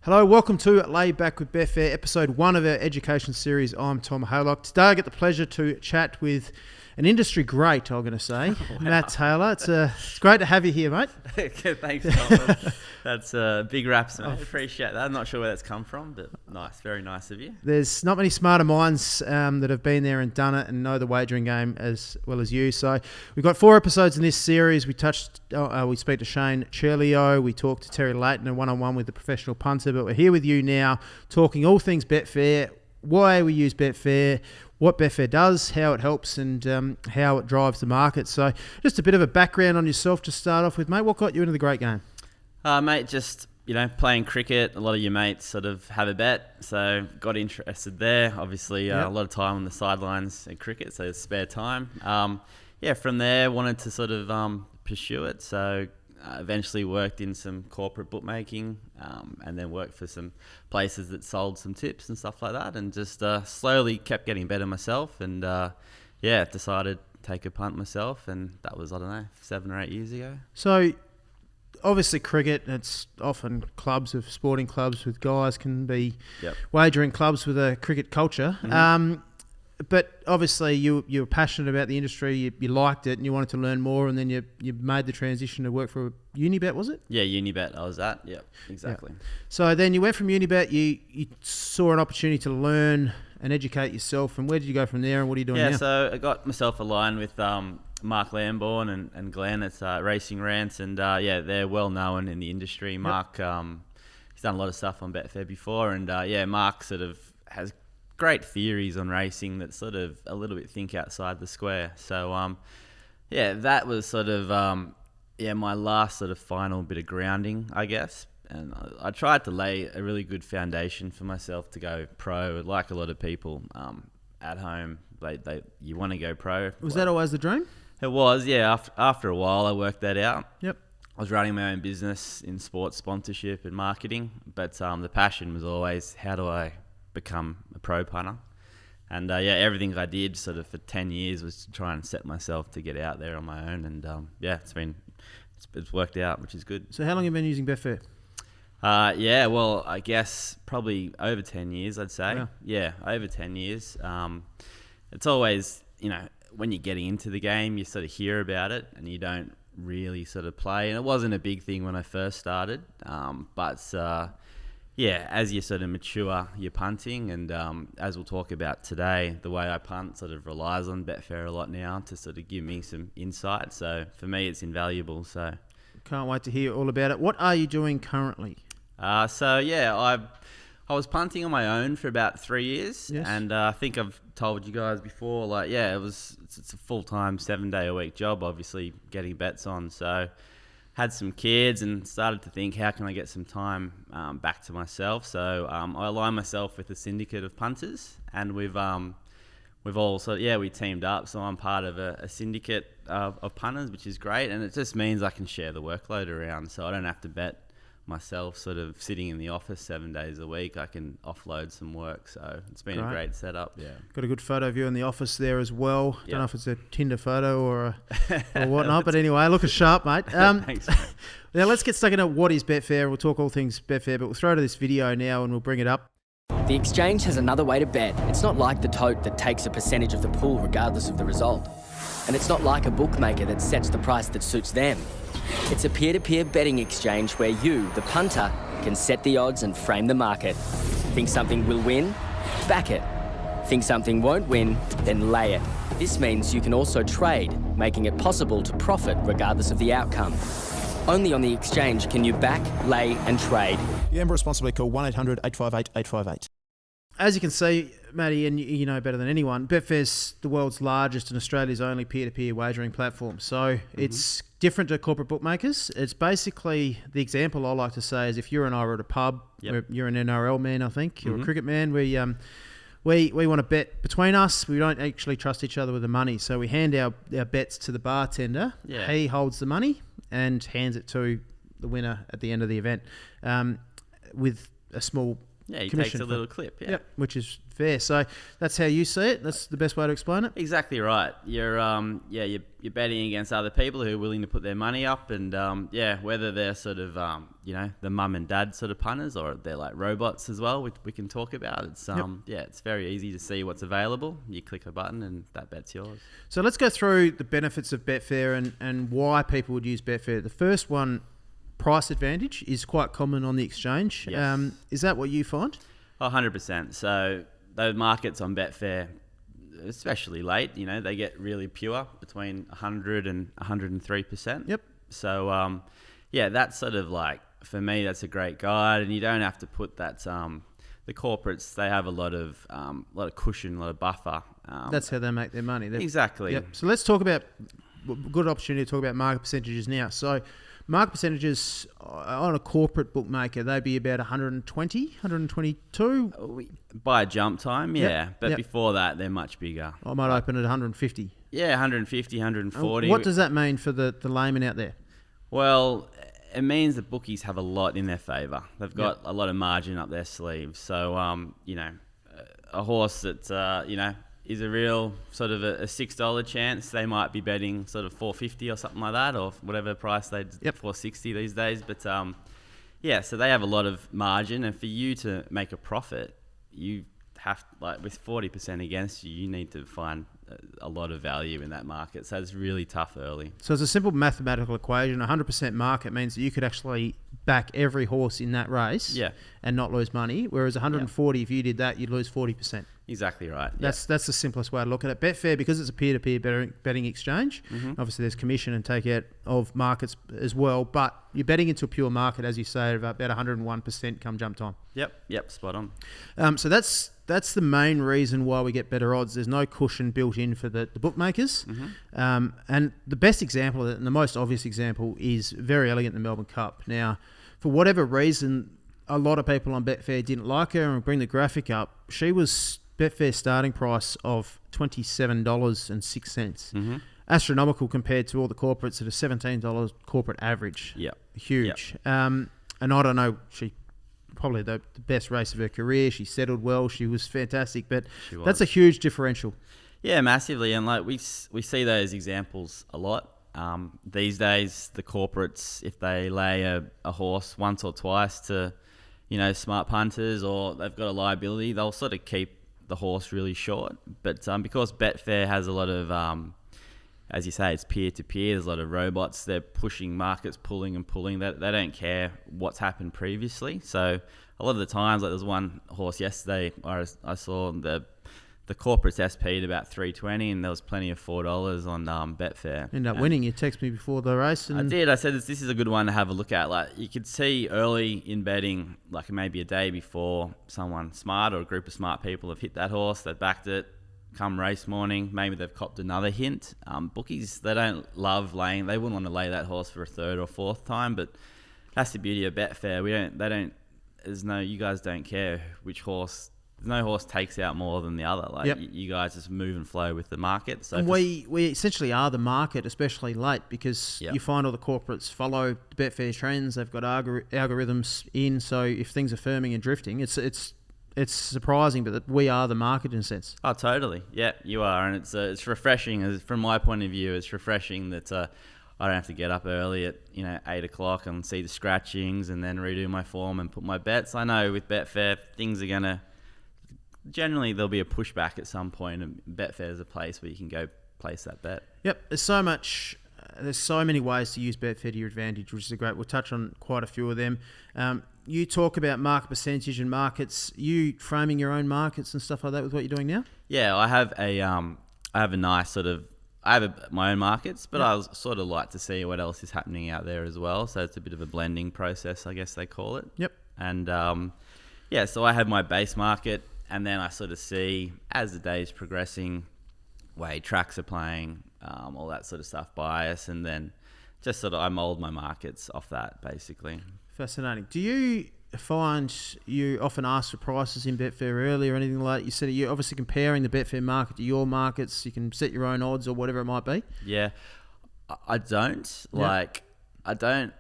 Hello, welcome to Lay Back with Betfair, episode 1 of our education series. I'm Tom Haylock. Today I get the pleasure to chat with an industry great, I'm going to say, Matt Taylor. It's great to have you here, mate. Thanks, Tom. That's big raps, mate. I appreciate that. I'm not sure where that's come from, but nice, very nice of you. There's not many smarter minds that have been there and done it and know the wagering game as well as you. So we've got 4 episodes in this series. We speak to Shane Churlio, we talked to Terry Layton, a one-on-one with the professional punter, but we're here with you now talking all things Betfair, why we use Betfair, what Betfair does, how it helps, and how it drives the market. So just a bit of a background on yourself to start off with, mate. What got you into the great game? Mate, just, playing cricket. A lot of your mates sort of have a bet, so got interested there. Obviously, a lot of time on the sidelines in cricket, so spare time. From there, wanted to sort of pursue it, so eventually worked in some corporate bookmaking, and then worked for some places that sold some tips and stuff like that, and just slowly kept getting better myself, and decided to take a punt myself, and that was, 7 or 8 years ago. So obviously cricket, it's often sporting clubs with guys, can be wagering clubs with a cricket culture. Mm-hmm. But obviously you were passionate about the industry, you liked it and you wanted to learn more, and then you made the transition to work for Unibet, was it? Yeah, Unibet I was at, exactly. Yep. So then you went from Unibet, you saw an opportunity to learn and educate yourself, and where did you go from there and what are you doing now? Yeah, so I got myself aligned with Mark Lambourne and Glenn at Racing Rants, and they're well known in the industry. Mark, he's done a lot of stuff on Betfair before, and Mark sort of has great theories on racing that sort of a little bit think outside the square. So that was sort of my last sort of final bit of grounding, I guess. And I tried to lay a really good foundation for myself to go pro. Like a lot of people at home, you want to go pro. Was that always the dream? It was, yeah. After a while, I worked that out. Yep. I was running my own business in sports sponsorship and marketing, but the passion was always, how do I become a pro punter? And everything I did sort of for 10 years was to try and set myself to get out there on my own, and it's worked out, which is good. So how long have you been using Betfair? I guess probably over 10 years, I'd say. Wow. Yeah, over 10 years. It's always, when you're getting into the game, you sort of hear about it and you don't really sort of play. And it wasn't a big thing when I first started, as you sort of mature your punting, and as we'll talk about today, the way I punt sort of relies on Betfair a lot now to sort of give me some insight. So for me, it's invaluable. So can't wait to hear all about it. What are you doing currently? I was punting on my own for about 3 years, and I think I've told you guys before, it's a full-time 7-day-a-week job, obviously getting bets on. So had some kids and started to think, how can I get some time back to myself? So I aligned myself with a syndicate of punters, and we teamed up. So I'm part of a syndicate of punters, which is great, and it just means I can share the workload around, so I don't have to bet myself sort of sitting in the office 7 days a week. I can offload some work, so it's been a great setup. Yeah, got a good photo of you in the office there as well. Don't know if it's a Tinder photo or whatnot, but anyway, looking sharp, mate. Thanks, mate. Now let's get stuck into what is Betfair. We'll talk all things Betfair, but we'll throw to this video now and we'll bring it up. The exchange has another way to bet. It's not like the tote that takes a percentage of the pool regardless of the result. And it's not like a bookmaker that sets the price that suits them. It's a peer-to-peer betting exchange where you, the punter, can set the odds and frame the market. Think something will win? Back it. Think something won't win? Then lay it. This means you can also trade, making it possible to profit regardless of the outcome. Only on the exchange can you back, lay and trade. Gamble responsibly. Call 1-800-858-858. As you can see, Matty, and you know better than anyone, Betfair's the world's largest and Australia's only peer-to-peer wagering platform. So it's different to corporate bookmakers. It's basically, the example I like to say is, if you and I were at a pub, you're an NRL man, I think, you're a cricket man, we want to bet between us. We don't actually trust each other with the money. So we hand our bets to the bartender. Yeah. He holds the money and hands it to the winner at the end of the event with a small he takes a little clip. Yep, which is Betfair. So that's how you see it. That's the best way to explain it. Exactly right. You're you're betting against other people who are willing to put their money up, and whether they're sort of the mum and dad sort of punters, or they're like robots as well. We can talk about. It's it's very easy to see what's available. You click a button and that bet's yours. So let's go through the benefits of Betfair and why people would use Betfair. The first one, price advantage, is quite common on the exchange. Yes. Is that what you find? 100%. So those markets on Betfair, especially late, they get really pure, between 100 and 103%. Yep. So that's sort of like, for me, that's a great guide, and you don't have to put that. The corporates, they have a lot of cushion, a lot of buffer. That's how they make their money. Exactly. Yep. So let's talk about, good opportunity to talk about market percentages now. So market percentages on a corporate bookmaker, they'd be about 120, 122. By jump time, yeah. Yep. But Yep. before that, they're much bigger. I might open at 150. Yeah, 150, 140. What does that mean for the layman out there? Well, it means the bookies have a lot in their favour. They've got a lot of margin up their sleeves. So, a horse that, is a real sort of a $6 chance, they might be betting sort of $4.50 or something like that, or whatever price $4.60 these days. But, so they have a lot of margin. And for you to make a profit, you have, with 40% against you, you need to find a lot of value in that market. So it's really tough early. So it's a simple mathematical equation. 100% market means that you could actually back every horse in that race and not lose money. Whereas 140, if you did that, you'd lose 40%. Exactly right. That's the simplest way to look at it. Betfair, because it's a peer-to-peer betting exchange, obviously there's commission and takeout of markets as well, but you're betting into a pure market, as you say, of about 101% come jump time. Yep, spot on. So that's the main reason why we get better odds. There's no cushion built in for the bookmakers. And the best example, and the most obvious example, is Very Elegant in the Melbourne Cup. Now, for whatever reason, a lot of people on Betfair didn't like her, and we'll bring the graphic up. She was Betfair's starting price of $27.06. Astronomical compared to all the corporates at a $17 corporate average. Huge. And I don't know, she probably the best race of her career. She settled well. She was fantastic, but that's a huge differential. Yeah, massively. And we see those examples a lot. These days, the corporates, if they lay a horse once or twice to, smart punters, or they've got a liability, they'll sort of keep the horse really short. But because Betfair has a lot of, as you say, it's peer-to-peer, there's a lot of robots, they're pushing markets, pulling and pulling. They don't care what's happened previously. So a lot of the times, there was one horse yesterday, I saw the corporates SP'd about 320, and there was plenty of $4 on Betfair. Ended up winning. You texted me before the race. I did. I said this is a good one to have a look at. You could see early in betting, maybe a day before, someone smart or a group of smart people have hit that horse, they've backed it. Come race morning, maybe they've copped another hint. Bookies, they don't love laying. They wouldn't want to lay that horse for a third or fourth time, but that's the beauty of Betfair. You guys don't care which horse. No horse takes out more than the other. You guys just move and flow with the market. So and we essentially are the market, especially late, because you find all the corporates follow the Betfair trends. They've got algorithms in, so if things are firming and drifting, it's surprising, but we are the market in a sense. Oh, totally. Yeah, you are, and it's refreshing. From my point of view, it's refreshing that I don't have to get up early at 8 o'clock and see the scratchings and then redo my form and put my bets. I know with Betfair, things are gonna. Generally, there'll be a pushback at some point, and Betfair is a place where you can go place that bet. Yep, there's so many ways to use Betfair to your advantage, which is great. We'll touch on quite a few of them. You talk about market percentage and markets. You framing your own markets and stuff like that with what you're doing now? Yeah, I have a nice sort of. I have my own markets, but I sort of like to see what else is happening out there as well. So it's a bit of a blending process, I guess they call it. Yep. And so I have my base market. And then I sort of see, as the day's progressing, way tracks are playing, all that sort of stuff, bias, and then just sort of I mould my markets off that, basically. Fascinating. Do you find you often ask for prices in Betfair early or anything like that? You said you're obviously comparing the Betfair market to your markets. You can set your own odds or whatever it might be. Yeah. I don't. Yeah. I don't...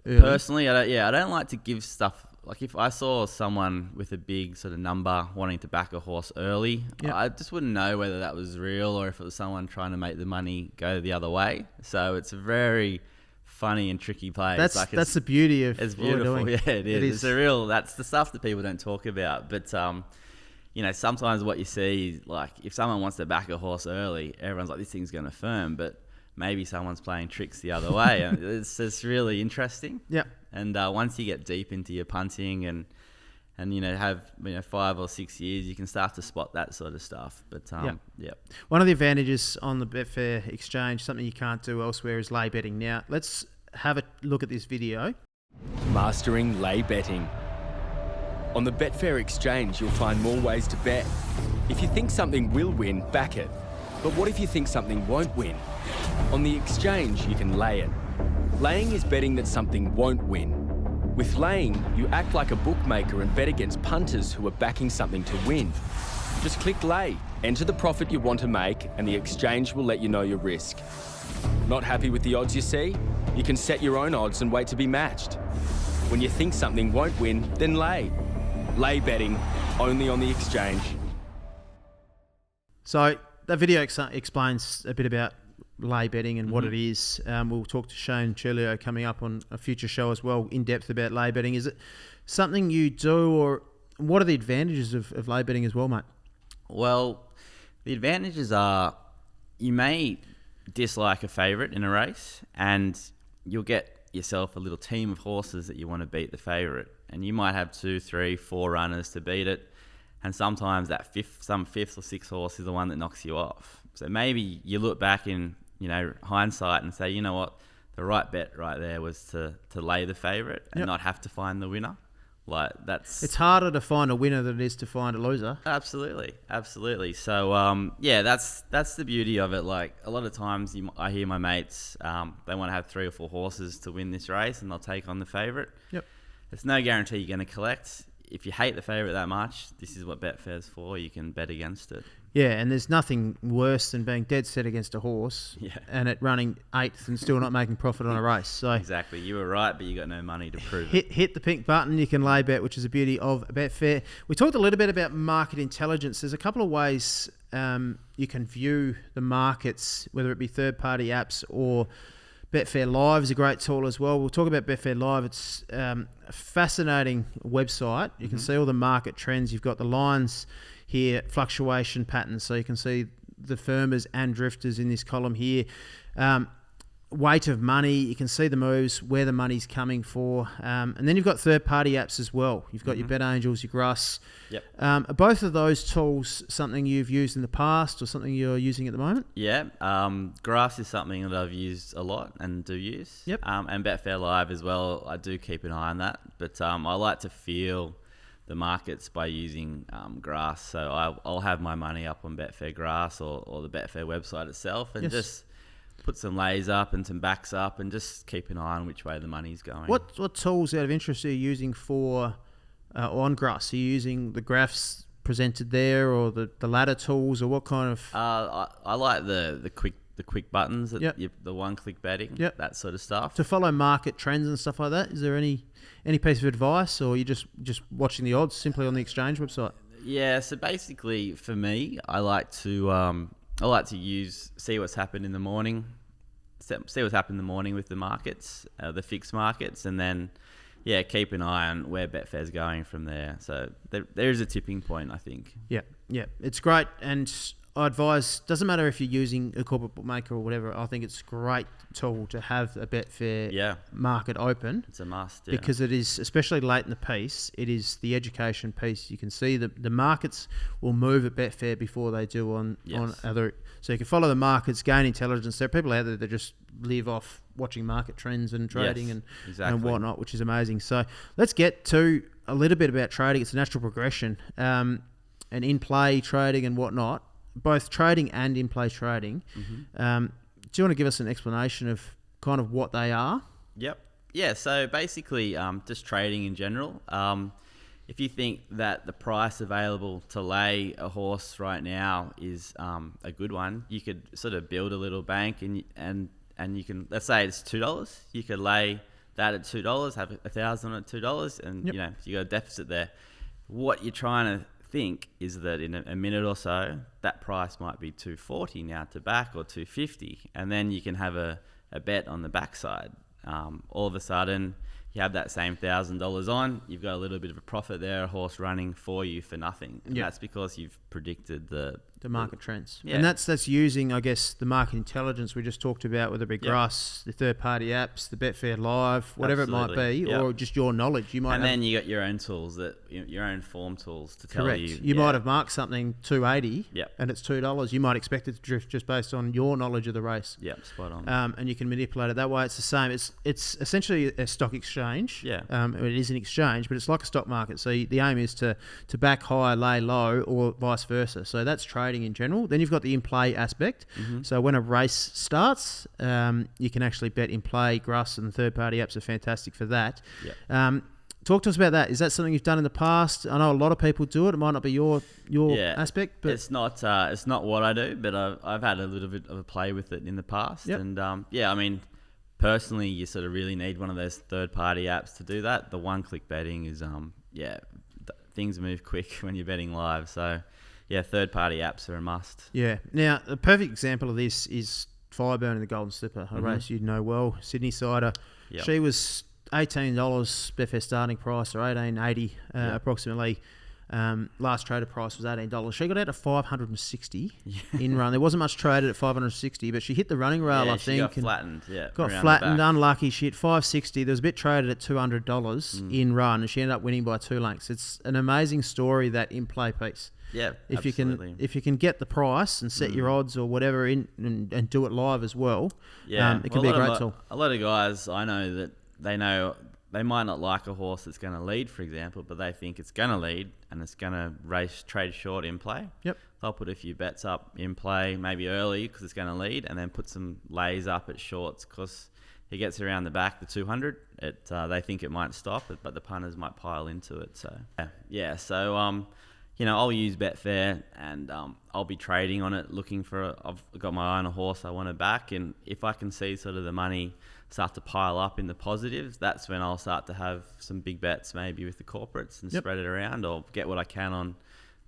Early. Personally, I don't like to give stuff like if I saw someone with a big sort of number wanting to back a horse early, I just wouldn't know whether that was real or if it was someone trying to make the money go the other way. So it's a very funny and tricky play. That's the beauty of it's what we're beautiful. doing. Yeah, it is. That's the stuff that people don't talk about. But sometimes what you see, like if someone wants to back a horse early, everyone's like, this thing's going to firm, but maybe someone's playing tricks the other way. And it's really interesting. Yeah. And once you get deep into your punting and have 5 or 6 years, you can start to spot that sort of stuff. But one of the advantages on the Betfair Exchange, something you can't do elsewhere, is lay betting. Now let's have a look at this video. Mastering lay betting. On the Betfair Exchange, you'll find more ways to bet. If you think something will win, back it. But what if you think something won't win? On the Exchange, you can lay it. Laying is betting that something won't win. With laying, you act like a bookmaker and bet against punters who are backing something to win. Just click lay, enter the profit you want to make, and the Exchange will let you know your risk. Not happy with the odds you see? You can set your own odds and wait to be matched. When you think something won't win, then lay. Lay betting, only on the Exchange. So that video explains a bit about lay betting and what it is. We'll talk to Shane Chilio coming up on a future show as well, in depth about lay betting. Is it something you do, or what are the advantages of lay betting as well, mate? Well, the advantages are you may dislike a favourite in a race and you'll get yourself a little team of horses that you want to beat the favourite, and you might have 2, 3, 4 runners to beat it, and sometimes that fifth or sixth horse is the one that knocks you off. So maybe you look back in hindsight and say, you know what, the right bet right there was to lay the favourite and not have to find the winner. Like it's harder to find a winner than it is to find a loser. Absolutely. So that's the beauty of it. Like a lot of times I hear my mates, they want to have 3 or 4 horses to win this race, and they'll take on the favourite. Yep. It's no guarantee you're going to collect. If you hate the favourite that much, this is what Betfair's for. You can bet against it. Yeah, and there's nothing worse than being dead set against a horse and it running 8th and still not making profit on a race. So exactly, you were right, but you got no money to prove it. Hit the pink button, you can lay bet, which is the beauty of Betfair. We talked a little bit about market intelligence. There's a couple of ways you can view the markets, whether it be third-party apps or Betfair Live is a great tool as well. We'll talk about Betfair Live. It's a fascinating website. You can see all the market trends. You've got the lines here, fluctuation patterns, so you can see the firmers and drifters in this column here. Weight of money, you can see the moves, where the money's coming for. And then you've got third-party apps as well. You've got your Bet Angels, your Grass. Yep. Are both of those tools something you've used in the past or something you're using at the moment? Yeah. Grass is something that I've used a lot and do use. Yep. And Betfair Live as well. I do keep an eye on that. But I like to feel the markets by using Grass. So I'll have my money up on Betfair Grass or the Betfair website itself and just put some lays up and some backs up and just keep an eye on which way the money's going. What tools out of interest are you using for on Grass? Are you using the graphs presented there or the ladder tools, or what kind of... I like the quick buttons, the one-click betting, that sort of stuff. To follow market trends and stuff like that, is there any piece of advice, or are you just watching the odds simply on the Exchange website? Yeah, so basically for me, I like to see what's happened in the morning, with the markets, the fixed markets, and then keep an eye on where Betfair's going from there. So there is a tipping point, I think. Yeah, it's great, and I advise, doesn't matter if you're using a corporate bookmaker or whatever, I think it's a great tool to have a Betfair market open. It's a must, because it is, especially late in the piece, it is the education piece. You can see the markets will move at Betfair before they do on other. So you can follow the markets, gain intelligence. There are people out there that just live off watching market trends and trading and whatnot, which is amazing. So let's get to a little bit about trading. It's a natural progression, and in-play trading and whatnot. Both trading and in-play trading. Do you want to give us an explanation of kind of what they are? Yep. Yeah, so basically just trading in general. If you think that the price available to lay a horse right now is a good one, you could sort of build a little bank and you can, let's say it's $2, you could lay that at $2, have $1,000 at $2, and you know you got a deficit there. What you're trying to think is that in a minute or so, that price might be $2.40 now to back, or $2.50, and then you can have a bet on the backside. All of a sudden, you have that same $1,000 on, you've got a little bit of a profit there, a horse running for you for nothing. And that's because you've predicted the market trends. Yeah. And that's using, I guess, the market intelligence we just talked about with the Big Russ, the third-party apps, the Betfair Live, whatever it might be, or just your knowledge. You might then you got your own tools, your own form tools to tell you. You might have marked something $2.80 Yep. and it's $2. You might expect it to drift just based on your knowledge of the race. Yep, spot on. And you can manipulate it that way. It's the same. It's essentially a stock exchange. Yeah. It is an exchange, but it's like a stock market. So the aim is to back high, lay low, or vice versa. So that's trading in general. Then you've got the in-play aspect. So when a race starts, you can actually bet in play. Gruss and third-party apps are fantastic for that. Yep. Talk to us about that. Is that something you've done in the past? I know a lot of people do it. It might not be your aspect, but it's not what I do. But I've had a little bit of a play with it in the past. Yep. And I mean, personally, you sort of really need one of those third-party apps to do that. The one-click betting is things move quick when you're betting live. So third-party apps are a must. Yeah. Now, a perfect example of this is Fireburn in the Golden Slipper, a race you know well, Sydney Sider. Yep. She She was $18 Betfair starting price, or $18.80 approximately. Last traded price was $18. She got out to 560 in run. There wasn't much traded at 560, but she hit the running rail, I think. She got flattened. Got flattened, unlucky. She hit 560. There was a bit traded at $200 in run, and she ended up winning by 2 lengths. It's an amazing story, that in-play piece. Yeah, If you can get the price and set your odds or whatever in and do it live as well, it can be a great tool. A lot of guys I know that they might not like a horse that's going to lead, for example, but they think it's going to lead and it's going to trade short in play. Yep. They'll put a few bets up in play, maybe early because it's going to lead, and then put some lays up at shorts because he gets around the back, the 200. They think it might stop, but the punters might pile into it. So I'll use Betfair and I'll be trading on it, looking for. I've got my eye on a horse I want to back, and if I can see sort of the money start to pile up in the positives, that's when I'll start to have some big bets, maybe with the corporates, and spread it around, or get what I can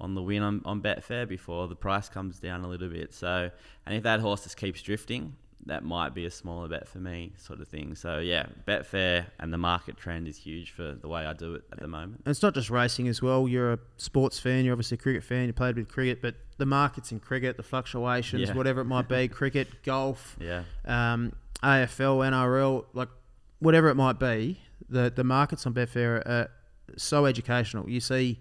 on the win on Betfair before the price comes down a little bit. So, and if that horse just keeps drifting, that might be a smaller bet for me, sort of thing. So Betfair and the market trend is huge for the way I do it at the moment. And it's not just racing as well. You're a sports fan. You're obviously a cricket fan. You played with cricket, but the markets in cricket, the fluctuations, whatever it might be, cricket, golf, AFL, NRL, like whatever it might be, the markets on Betfair are so educational. You see,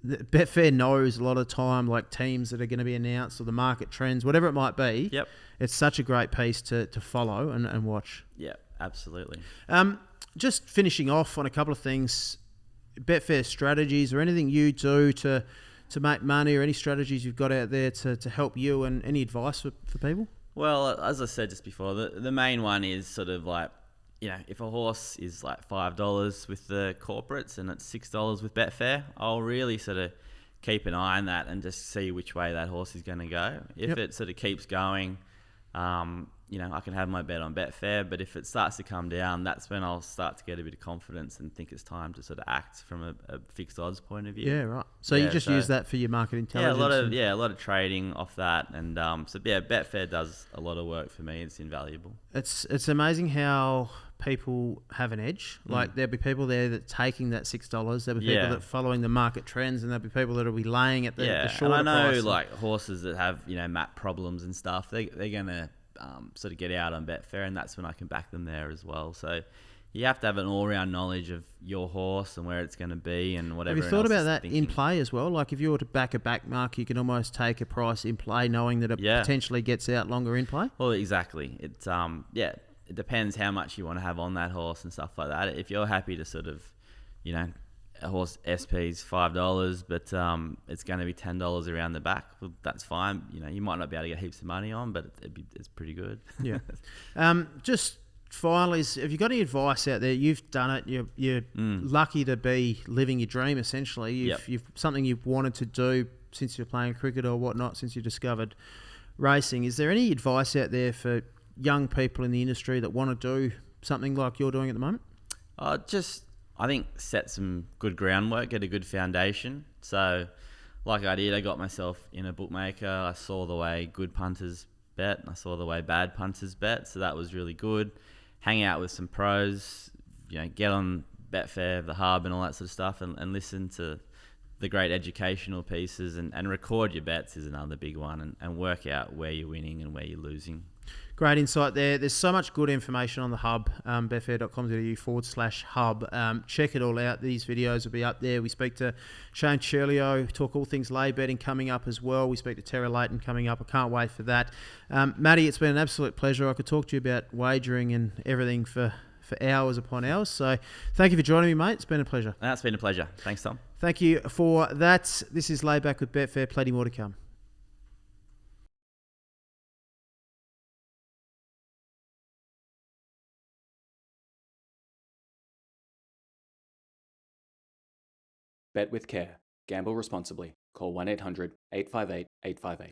Betfair knows a lot of the time, like teams that are going to be announced or the market trends, whatever it might be. Yep. It's such a great piece to follow and watch. Yeah, absolutely. Just finishing off on a couple of things, Betfair strategies or anything you do to make money, or any strategies you've got out there to help you, and any advice for people? Well, as I said just before, the main one is sort of like, if a horse is like $5 with the corporates and it's $6 with Betfair, I'll really sort of keep an eye on that and just see which way that horse is going to go. If it sort of keeps going, I can have my bet on Betfair, but if it starts to come down, that's when I'll start to get a bit of confidence and think it's time to sort of act from a fixed odds point of view. Yeah, right. So you just use that for your market intelligence? A lot of trading off that, and Betfair does a lot of work for me. It's invaluable. It's amazing how people have an edge. Like there'll be people there that taking that $6. There'll be people that following the market trends, and there'll be people that will be laying at the shorter price. And I know like horses that have map problems and stuff. They're gonna sort of get out on Betfair, and that's when I can back them there as well. So you have to have an all-round knowledge of your horse and where it's going to be and whatever. Have you thought about that in play as well? Like if you were to back a back mark, you can almost take a price in play knowing that it potentially gets out longer in play? Well, exactly. It's it depends how much you want to have on that horse and stuff like that. If you're happy to sort of, a horse SP's $5, but it's going to be $10 around the back, well, that's fine. You might not be able to get heaps of money on, but it's pretty good. Yeah. Just finally, have you got any advice out there? You've done it. You're lucky to be living your dream, essentially. You've something you've wanted to do since you're playing cricket or whatnot, since you discovered racing. Is there any advice out there for young people in the industry that want to do something like you're doing at the moment? I think set some good groundwork, get a good foundation. So, like I did, I got myself in a bookmaker. I saw the way good punters bet, and I saw the way bad punters bet. So that was really good. Hang out with some pros, get on Betfair, the hub, and all that sort of stuff, and listen to the great educational pieces, and record your bets is another big one, and work out where you're winning and where you're losing. Great insight there. There's so much good information on the hub, betfair.com.au/hub. Check it all out. These videos will be up there. We speak to Shane Churlio, talk all things lay betting coming up as well. We speak to Tara Layton coming up. I can't wait for that. Matty, it's been an absolute pleasure. I could talk to you about wagering and everything for hours upon hours. So thank you for joining me, mate. It's been a pleasure. That's been a pleasure. Thanks, Tom. Thank you for that. This is Layback with Betfair. Plenty more to come. Bet with care. Gamble responsibly. Call 1-800-858-858.